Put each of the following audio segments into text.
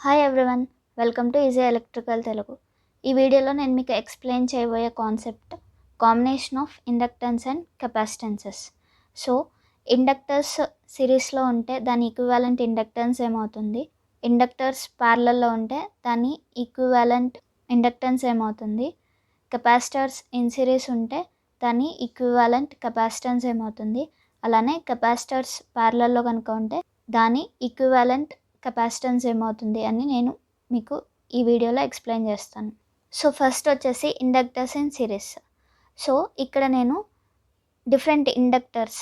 Hi everyone, welcome to easy electrical Telugu. ఈ వీడియోలో నేను మీకు ఎక్స్ప్లెయిన్ చేయబోయే concept combination of inductance and capacitances. So inductors సిరీస్లో ఉంటే దాని ఈక్వివాలెంట్ ఇండక్టెన్స్ ఏమవుతుంది, ఇండక్టర్స్ ప్యారలల్లో ఉంటే దాని ఈక్వివాలెంట్ ఇండక్టెన్స్ ఏమవుతుంది, కెపాసిటర్స్ ఇన్ సిరీస్ ఉంటే దాని ఈక్వివాలెంట్ కెపాసిటెన్స్ ఏమవుతుంది, అలానే కెపాసిటర్స్ ప్యారలల్లో కనుక ఉంటే దాని ఈక్వివాలెంట్ కెపాసిటెన్స్ ఏమవుతుంది అని నేను మీకు ఈ వీడియోలో ఎక్స్ప్లెయిన్ చేస్తాను. సో ఫస్ట్ వచ్చేసి ఇండక్టర్స్ ఇన్ సిరీస్. సో ఇక్కడ నేను different inductors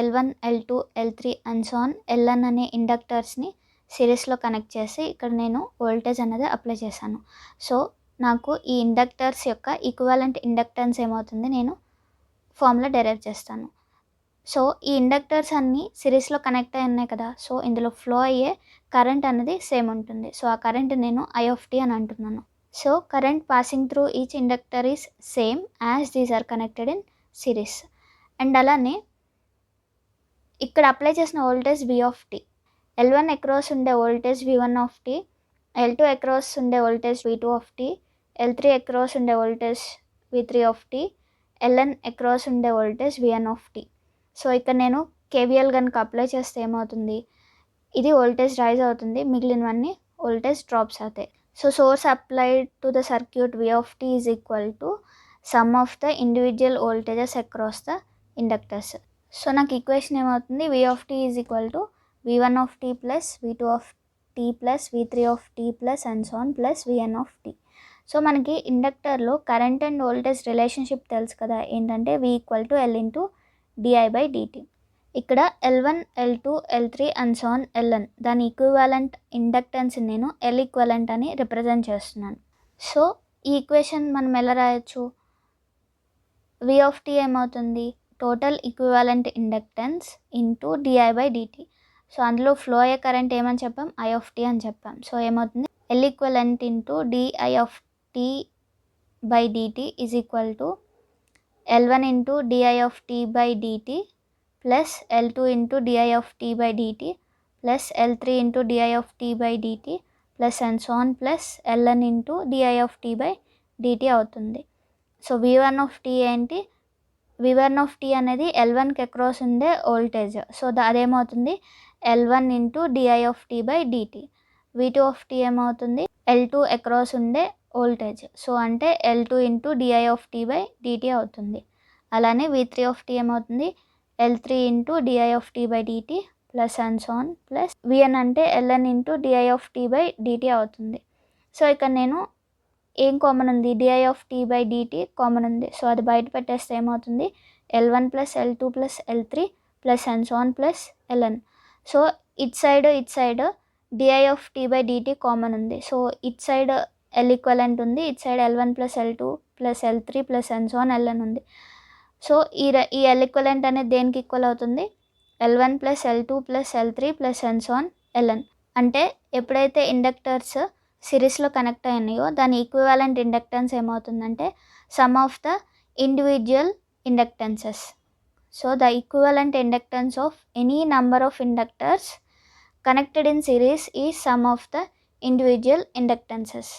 L1, L2, L3 and so on Ln అనే ఇండక్టర్స్ని సిరీస్లో కనెక్ట్ చేసి ఇక్కడ నేను వోల్టేజ్ అనేది అప్లై చేశాను. సో నాకు ఈ ఇండక్టర్స్ యొక్క ఈక్వివాలెంట్ ఇండక్టెన్స్ ఏమవుతుంది నేను ఫార్ములా డెరైవ్ చేస్తాను. సో ఈ ఇండక్టర్స్ అన్నీ సిరీస్లో కనెక్ట్ అయి ఉన్నాయి కదా, సో ఇందులో ఫ్లో అయ్యే కరెంట్ అనేది సేమ్ ఉంటుంది. సో ఆ కరెంట్ నేను I అని అంటున్నాను. So current passing through each inductor is same as these are connected in series. And అలానే ఇక్కడ అప్లై చేసిన వోల్టేజ్ V. L1 అక్రాస్ ఉండే వోల్టేజ్ V1, L2 అక్రాస్ ఉండే వోల్టేజ్ V2, L3 అక్రాస్ ఉండే వోల్టేజ్ V3, Ln అక్రాస్ ఉండే voltage Vn. So ఇక్కడ నేను KVL కనుక అప్లై చేస్తే ఏమవుతుంది, ఇది వోల్టేజ్ రైజ్ అవుతుంది, మిగిలినవన్నీ వోల్టేజ్ డ్రాప్స్ అవుతాయి. So source applied to the circuit V is equal to sum of the individual voltages across the inductors. So నాకు ఈక్వేషన్ ఏమవుతుంది, V is equal to V1 plus V2 plus V3 plus and so on plus Vn. So మనకి ఇండక్టర్లో current and voltage relationship తెలుసు కదా, ఏంటంటే V = L di/dt. ఇక్కడ L1, L2, L3 and so on Ln దాని equivalent inductance నేను L equivalent అని represent చేస్తున్నాను. So ఈ ఈక్వేషన్ మనం ఎలా రాయొచ్చు, V ఏమవుతుంది, total equivalent inductance into di/dt. So అందులో ఫ్లో అయ్యే కరెంట్ ఏమని చెప్పాం, I అని చెప్పాం. సో ఏమవుతుంది, L equivalent into di/dt is equal to L1 into di/dt plus L2 into di/dt plus L3 into di/dt plus and so on plus Ln into di/dt అవుతుంది. So V1 ఏంటి, V1 అనేది L1కి across ఉండే voltage. So అదేమవుతుంది L1 into di/dt. V2 ఏమవుతుంది, L2 across ఉండే voltage. So అంటే L2 into di/dt అవుతుంది. అలానే V3 ఏమవుతుంది, L3 into di/dt plus and so on plus Vn అంటే Ln ఇంటూ di/dt అవుతుంది. సో ఇక్కడ నేను ఏం కామన్ ఉంది, di/dt కామన్ ఉంది. సో అది బయట పెట్టేస్తే ఏమవుతుంది, L1 plus L2 plus L3 plus and so on plus Ln. So it side di/dt common ఉంది. So it side L equivalent ఉంది, it side L1 plus L2 plus L3 plus and so on Ln ఉంది. So ఈ L equivalent అనేది దేనికి equal అవుతుంది, L1 plus L2 plus L3 plus and so on Ln. అంటే ఎప్పుడైతే inductors సిరీస్లో connect అయినాయో దాని ఈక్వివాలెంట్ ఇండక్టెన్స్ ఏమవుతుందంటే sum of the individual inductances. So the equivalent inductance of any number of inductors connected in series is some of the individual inductances.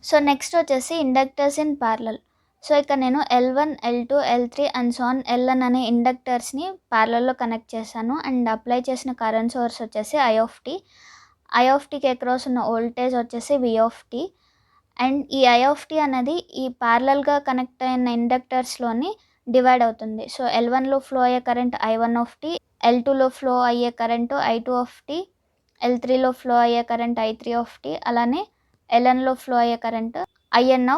So next వచ్చేసి inductors in parallel. So ఇక్కడ నేను L1, L2, L3 and so on Ln అనే ఇండక్టర్స్ని ప్యారలల్లో connect చేశాను. And apply చేసిన current source వచ్చేసి ఐకి across ఉన్న voltage వచ్చేసి V. అండ్ ఈ I అనేది ఈ ప్యారలల్గా కనెక్ట్ అయిన ఇండక్టర్స్లోని డివైడ్ అవుతుంది. సో L1లో ఫ్లో అయ్యే కరెంట్ I1, L2లో ఫ్లో అయ్యే కరెంటు I2, L3లో ఫ్లో అయ్యే కరెంట్ I3, అలానే Lnలో ఫ్లో అయ్యే కరెంట్ In.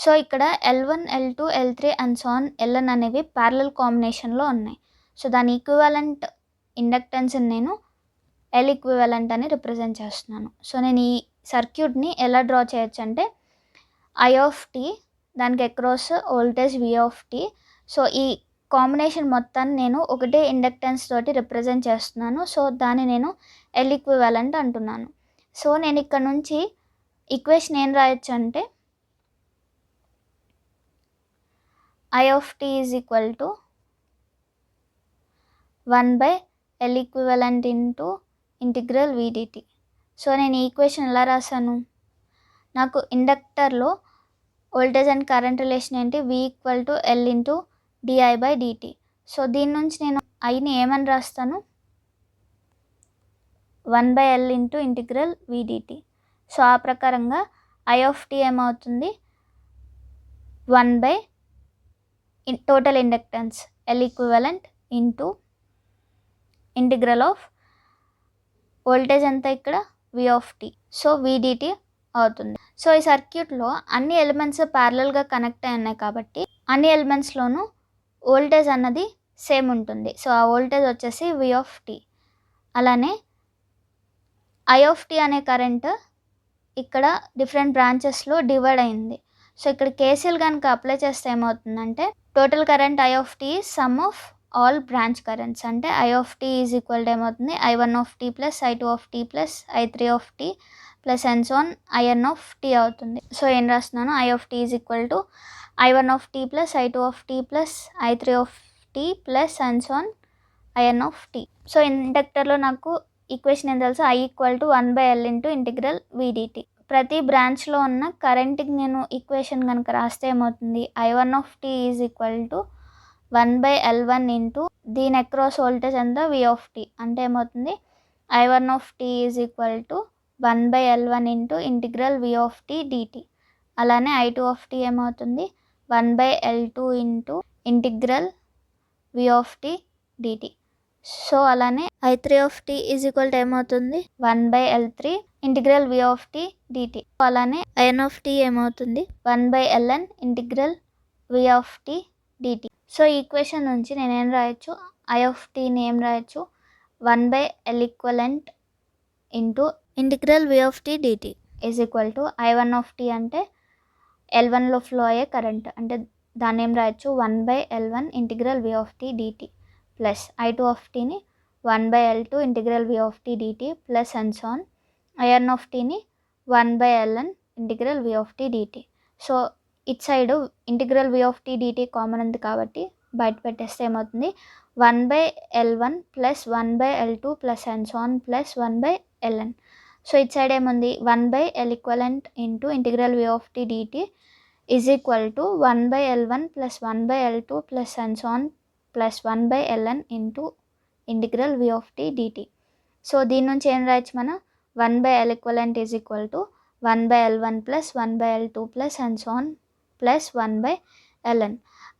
సో ఇక్కడ L1, L2, L3 and so on Ln అనేవి ప్యారలల్ కాంబినేషన్లో ఉన్నాయి. సో దాని ఈక్వివాలెంట్ ఇండక్టెన్స్ నేను L ఈక్వివాలెంట్ అని రిప్రజెంట్ చేస్తున్నాను. సో నేను ఈ సర్క్యూట్ని ఎలా డ్రా చేయొచ్చు అంటే I దానికి అక్రాస్ వోల్టేజ్ V. సో ఈ కాంబినేషన్ మొత్తాన్ని నేను ఒకటే ఇండక్టెన్స్ తోటి రిప్రజెంట్ చేస్తున్నాను. సో దాన్ని నేను L ఈక్వివాలెంట్ అంటున్నాను. సో నేను ఇక్కడ నుంచి ఈక్వేషన్ ఏం రాయొచ్చు అంటే I is equal to 1/L equivalent into integral VDT. So నేను ఈ ఈక్వేషన్ ఎలా రాశాను, నాకు ఇండక్టర్లో వోల్టేజ్ అండ్ కరెంట్ రిలేషన్ ఏంటి, V = L × di/dt. సో దీని నుంచి నేను ఐని ఏమని రాస్తాను, 1/L × ∫v/dt. సో ఆ ప్రకారంగా I ఏమవుతుంది, 1 total inductance L equivalent into integral of voltage ఎంత ఇక్కడ V. సో VDT అవుతుంది. సో ఈ సర్క్యూట్లో అన్ని ఎలిమెంట్స్ ప్యారలల్గా కనెక్ట్ అయి ఉన్నాయి కాబట్టి అన్ని ఎలిమెంట్స్లోనూ వోల్టేజ్ అన్నది సేమ్ ఉంటుంది. సో ఆ వోల్టేజ్ వచ్చేసి V. అలానే I అనే కరెంట్ ఇక్కడ డిఫరెంట్ బ్రాంచెస్లో డివైడ్ అయింది. సో ఇక్కడ కేసీఎల్ కనుక అప్లై చేస్తే ఏమవుతుందంటే total current I sum of all branch currents. అంటే I ఏమవుతుంది, I1 plus I2 plus I3 plus and so on IN అవుతుంది. సో ఏం రాస్తున్నాను, I I1 plus I2 plus I3 plus and so on IN. So ఇండక్టర్లో నాకు equation ఏం తెలుసు, I = 1/L × ∫v/dt. ప్రతి బ్రాంచ్లో ఉన్న కరెంట్కి నేను ఈక్వేషన్ కనుక రాస్తే ఏమవుతుంది, I1 = 1/L1 దీని అక్రాస్ వోల్టేజ్ ఎంత V. అంటే ఏమవుతుంది, I1 = 1/L1 × ∫v/dt. అలానే I2 ఏమవుతుంది, 1/L2 × ∫v/dt. సో అలానే I3 ఏమవుతుంది, 1/L3 × v/dt. అలానే IN ఏమవుతుంది, 1/Ln × v/dt. సో ఈక్వేషన్ నుంచి నేను ఏం రాయొచ్చు, I ఏం రాయొచ్చు, 1/L equivalent into integral v/dt I1 అంటే L1లో ఫ్లో అయ్యే కరెంట్, అంటే దాన్ని ఏం రాయొచ్చు, 1/L1 × v/dt plus I2 1/L2 × v/dt plus and so on IN 1/Ln × v/dt. So it side integral v/dt common ఉంది కాబట్టి బయట పెట్టేస్తే ఏమవుతుంది, 1/L1 plus 1/L2 plus and so on plus 1/Ln. So it side ఏముంది, 1/L equivalent into integral v/dt is equal to 1/L1 plus 1/L2 plus and so on plus 1/Ln into integral v/dt. So దీని నుంచి ఏం రాయొచ్చు మనం, 1/L equivalent is equal to 1/L1 plus 1/L2 plus and so on plus 1/Ln.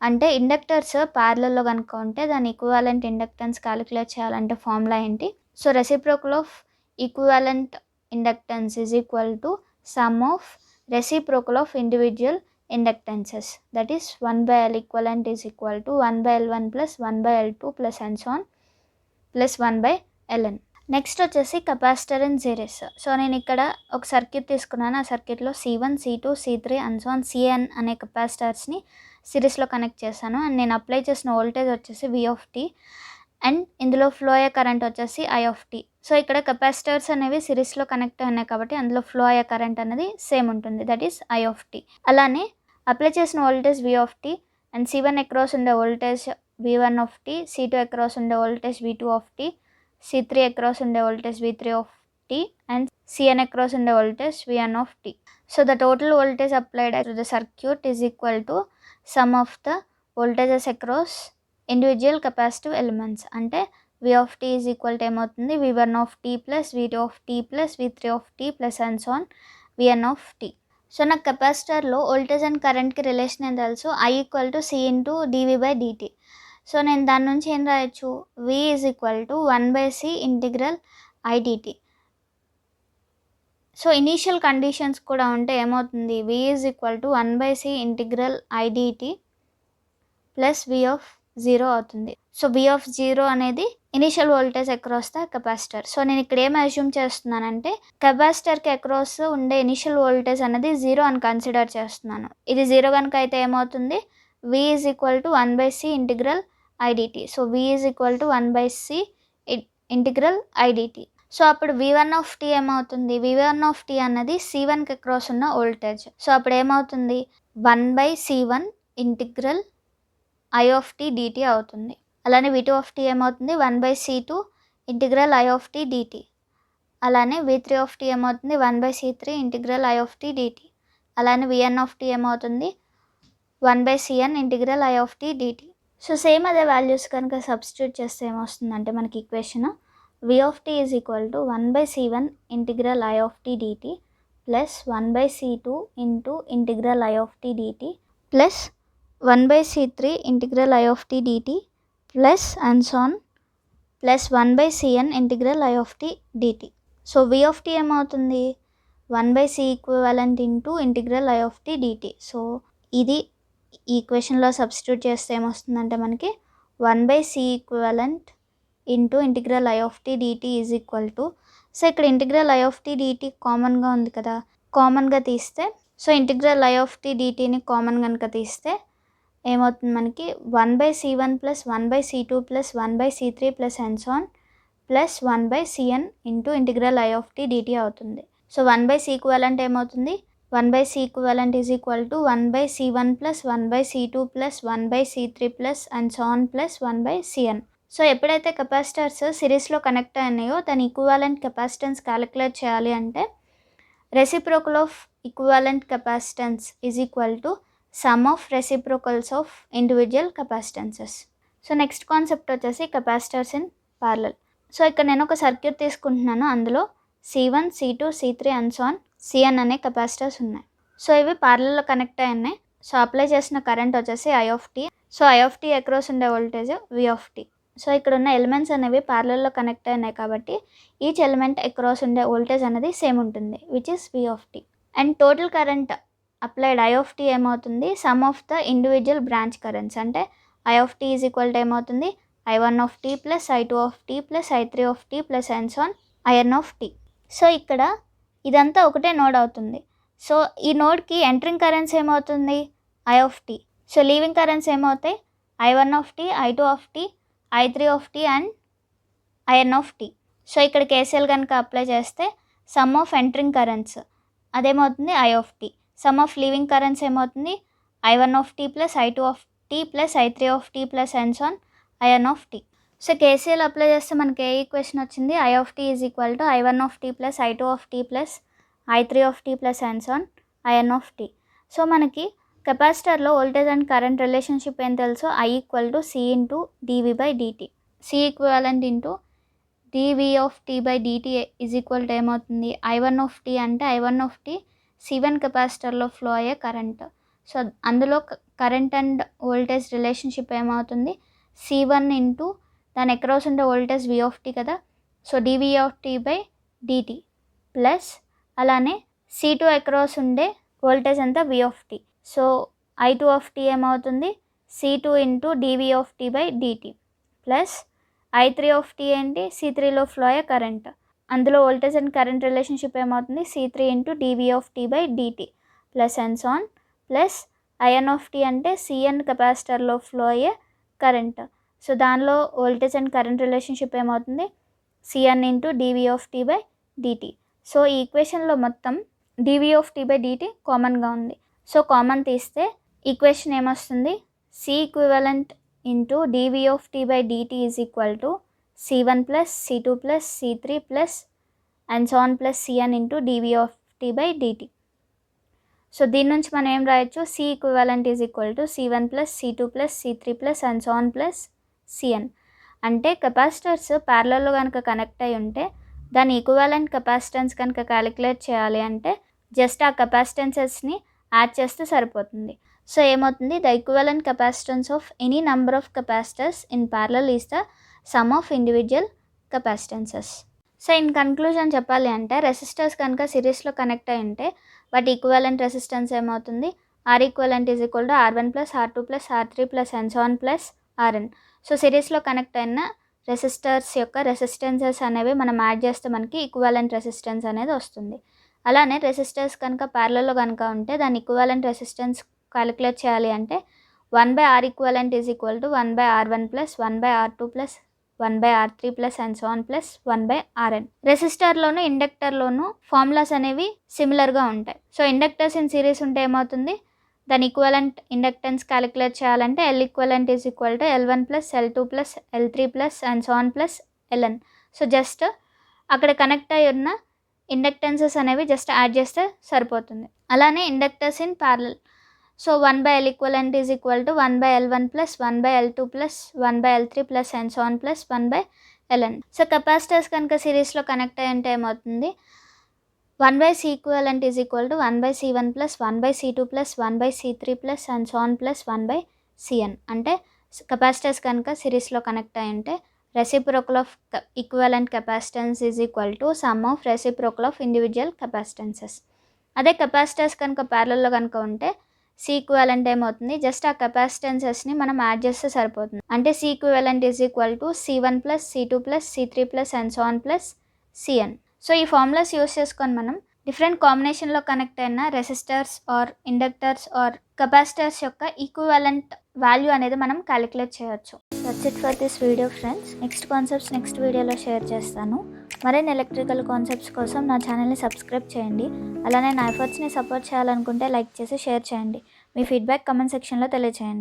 అంటే inductors ప్యారలల్లో కనుక ఉంటే దాని equivalent inductance calculate చేయాలంటే ఫార్ములా ఏంటి, so reciprocal of equivalent inductance is equal to sum of reciprocal of individual inductances, that is 1/L equivalent is equal to 1/L1 plus 1/L2 plus and so on plus 1/Ln. Next వచ్చేసి capacitor in series. So నేను ఇక్కడ ఒక circuit తీసుకున్నాను, ఆ సర్క్యూట్లో C1 C2 C3 and so on Cn అనే కెపాసిటర్స్ని సిరీస్లో connect చేశాను. అండ్ నేను అప్లై చేసిన వోల్టేజ్ వచ్చేసి V అండ్ ఇందులో ఫ్లో అయ్యే కరెంట్ వచ్చేసి I. సో ఇక్కడ కెపాసిటర్స్ అనేవి సిరీస్లో కనెక్ట్ అయినాయి కాబట్టి అందులో ఫ్లో అయ్యే కరెంట్ అనేది సేమ్ ఉంటుంది, దట్ ఈస్ I. అలానే అప్లై చేసిన voltage V and C1 across ఉండే వోల్టేజ్ V1, C2 అక్రాస్ ఉండే వోల్టేజ్ V2, C3 అక్రాస్ ఉండే voltage V3 and Cn across ఉండే voltage Vn. So the total voltage applied to the circuit is equal to sum of the voltages across individual capacitive elements. అంటే V is equal to ఏమవుతుంది, V1 plus V2 plus V3 plus and so on Vn. So నాకు కెపాసిటర్లో voltage and కరెంట్కి relation ఏం తెలుసు, I = C × dV/dt. So నేను దాని నుంచి ఏం రాయొచ్చు, V = 1/C integral IDT. So initial conditions కూడా ఉంటే ఏమవుతుంది, V = 1/C integral IDT plus V అవుతుంది. సో V అనేది initial voltage across the capacitor. So నేను ఇక్కడ ఏం అజ్యూమ్ చేస్తున్నానంటే కెపాసిటర్కి అక్రాస్ ఉండే ఇనిషియల్ వోల్టేజ్ అనేది 0 అని కన్సిడర్ చేస్తున్నాను. ఇది 0 కనుక అయితే ఏమవుతుంది, V = 1/C integral IDT. So V = 1/C integral IDT. So అప్పుడు V1 ఏమవుతుంది, V1 అన్నది C1కి అక్రాస్ ఉన్న వోల్టేజ్. సో అప్పుడు ఏమవుతుంది, 1/C1 ఇంటిగ్రల్ I dt అవుతుంది. అలానే V2 ఏమవుతుంది, 1/C2 ఇంటిగ్రల్ I dt. అలానే v3 ఏమవుతుంది 1/c3 integral i of t dt. అలానే vn ఏమవుతుంది 1/cn integral i of t dt. So same అదే వాల్యూస్ కనుక సబ్స్టిట్యూట్ చేస్తే ఏమొస్తుందంటే మనకి equation v of t is equal to 1/c1 integral i of t dt plus 1/c2 into integral i of t dt plus 1/c3 integral i of t dt plus and so on plus 1/cn integral i of t dt. So v of t ఏమవుతుంది 1/c equivalent into integral i of t dt. So ఇది ఈక్వేషన్లో substitute చేస్తే ఏమొస్తుందంటే మనకి 1/c equivalent into integral i of t dt is equal to, so ఇక్కడ integral i of t dt కామన్గా ఉంది కదా, కామన్గా తీస్తే so integral i of t dtని కామన్ కనుక తీస్తే ఏమవుతుంది మనకి 1/c1 plus 1/c2 plus 1/c3 plus and so on plus 1/cn into integral i of t dt అవుతుంది. సో 1/c ఈక్వివాలెంట్ ఏమవుతుంది 1/c equivalent is equal to 1/c1 plus 1/c2 plus 1/c3 plus and so on plus 1/cn. So ఎప్పుడైతే capacitors సిరీస్లో connect అయినాయో దాని equivalent capacitance calculate చేయాలి అంటే reciprocal of equivalent capacitance is equal to sum of reciprocals of individual capacitances. So next concept వచ్చేసి capacitors in parallel. So ఇక్కడ నేను ఒక సర్క్యూట్ తీసుకుంటున్నాను, అందులో C1, C2, C3 and so on Cn అనే capacitors ఉన్నాయి. సో ఇవి ప్యారలల్లో కనెక్ట్ అయి ఉన్నాయి. సో అప్లై చేసిన కరెంట్ వచ్చేసి i of t. So i of t across ఉండే voltage v of t. So ఇక్కడ ఉన్న ఎలిమెంట్స్ అనేవి ప్యారలల్లో కనెక్ట్ అయినాయి కాబట్టి ఈచ్ ఎలిమెంట్ అక్రాస్ ఉండే వోల్టేజ్ అనేది సేమ్ ఉంటుంది, which is v of t. And total current applied i of t ఏమవుతుంది sum of the individual branch currents, అంటే i of t is equal to ఏమవుతుంది i1 of t plus i2 of t plus i3 of t plus and so on in of t. So ఇక్కడ ఇదంతా ఒకటే node అవుతుంది. So ఈ నోడ్కి entering currents ఏమవుతుంది i of t. So leaving currents ఏమవుతాయి i1 of t, i2 of t, i3 of t and in of t. So ఇక్కడ KCL కనుక అప్లై చేస్తే సమ్ ఆఫ్ ఎంటరింగ్ కరెంట్స్ అదేమవుతుంది i of t, sum of leaving currents ఏమవుతుంది i1 of t plus i2 of t plus i3 of t plus and so on in of t. So KCL apply చేస్తే మనకి ఏ equation వచ్చింది i of t is equal to i1 of t plus i2 of t plus i3 of t plus and so on in of t. So మనకి కెపాసిటర్లో voltage and current relationship ఏం తెలుసో i equal to c into dv by dt. c equivalent into dv of t by dt is equal to ఏమవుతుంది i1 of t అంటే i1 of t C1 కెపాసిటర్లో flow అయ్యే current. So అందులో current and voltage relationship ఏమవుతుంది C1 into దాని across ఉండే voltage v of t కదా, so dv of t by dt plus అలానే C2 అక్రాస్ ఉండే వోల్టేజ్ అంతా v of t. So i2 of t ఏమవుతుంది C2 into dv of t by dt plus i3 of t ఏంటి C3లో flow అయ్యే current, అందులో voltage and current relationship ఏమవుతుంది C3 into dv of t by dt plus and so on plus in of t అంటే Cn కెపాసిటర్లో flow అయ్యే current. So దానిలో voltage and current relationship ఏమవుతుంది Cn into dv of t by dt. So ఈ ఈక్వేషన్లో మొత్తం dv of t by dt కామన్గా ఉంది. So common తీస్తే ఈక్వేషన్ ఏమొస్తుంది c equivalent into dv of t by dt is equal to c1 plus c2 plus c3 plus and so on plus Cn into dv of t by dt. So దీని నుంచి మనం ఏం రాయొచ్చు c equivalent is equal to c1 plus c2 plus c3 plus and so on plus Cn. అంటే capacitors ప్యారలల్లో కనుక connect అయి ఉంటే దాని ఈక్వివాలెంట్ కెపాసిటెన్స్ కనుక క్యాలిక్యులేట్ చేయాలి అంటే జస్ట్ ఆ కెపాసిటెన్సెస్ని యాడ్ చేస్తే సరిపోతుంది. సో ఏమవుతుంది the equivalent capacitance of any number of capacitors in parallel is the sum of individual capacitances. So in conclusion చెప్పాలి అంటే రెసిస్టర్స్ కనుక సిరీస్లో కనెక్ట్ అయి ఉంటే వాటి ఈక్వివాలెంట్ రెసిస్టెన్స్ ఏమవుతుంది R equivalent is equal to R1 plus R2 plus R3 plus and so on plus Rn. So సిరీస్లో connect అయిన రెసిస్టర్స్ యొక్క రెసిస్టెన్సెస్ అనేవి మనం యాడ్ చేస్తే మనకి ఈక్వివాలెంట్ రెసిస్టెన్స్ అనేది వస్తుంది. అలానే రెసిస్టర్స్ కనుక ప్యారలల్లో కనుక ఉంటే దాని ఈక్వివాలెంట్ రెసిస్టెన్స్ క్యాలిక్యులేట్ చేయాలి అంటే 1/R equivalent is equal to 1/R1 plus 1/R2 plus 1/R3 plus and so on plus 1/Rn. రెసిస్టర్లోను ఇండక్టర్లోను ఫార్ములాస్ అనేవి సిమిలర్గా ఉంటాయి. సో ఇండక్టర్స్ ఇన్ సిరీస్ ఉంటే ఏమవుతుంది దాని ఈక్వలెంట్ ఇండక్టెన్స్ క్యాలిక్యులేట్ చేయాలంటే L equivalent is equal to L1 plus L2 plus L3 plus and so on plus Ln. So just అక్కడ కనెక్ట్ అయి ఉన్న ఇండక్టెన్సెస్ అనేవి జస్ట్ యాడ్ చేస్తే సరిపోతుంది. అలానే inductors in parallel. So 1/L equivalent is equal to 1/L1 plus 1/L2 plus 1/L3 plus and so on plus 1/Ln. So capacitors కనుక సిరీస్లో connect అయ్యి ఉంటే ఏమవుతుంది, 1/C equivalent is equal to 1/C1 plus 1/C2 plus 1/C3 plus and so on plus 1/Cn. అంటే capacitors కనుక సిరీస్లో connect అయి ఉంటే reciprocal of equivalent capacitance is equal to sum of reciprocal of individual capacitances. అదే capacitors కనుక ప్యారలల్లో కనుక ఉంటే C equivalent ఏమవుతుంది, జస్ట్ ఆ కెపాసిటెన్సెస్ని మనం యాడ్ చేస్తే సరిపోతుంది. అంటే C equivalent is equal to C1 plus C2 plus C3 plus and so on plus Cn. So ఈ ఫార్ములాస్ యూస్ చేసుకొని మనం డిఫరెంట్ కాంబినేషన్లో కనెక్ట్ అయిన resistors or inductors or capacitors యొక్క ఈక్వివలెంట్ వాల్యూ అనేది మనం క్యాలిక్యులేట్ చేయొచ్చు. That's it for this video friends. Next concepts next వీడియోలో షేర్ చేస్తాను. మరిన్ని ఎలక్ట్రికల్ కాన్సెప్ట్స్ కోసం నా ఛానల్ని సబ్స్క్రైబ్ చేయండి. అలానే నా ఎఫర్ట్స్ని సపోర్ట్ చేయాలనుకుంటే లైక్ చేసి షేర్ చేయండి. మీ ఫీడ్బ్యాక్ కమెంట్ సెక్షన్లో తెలియజేయండి.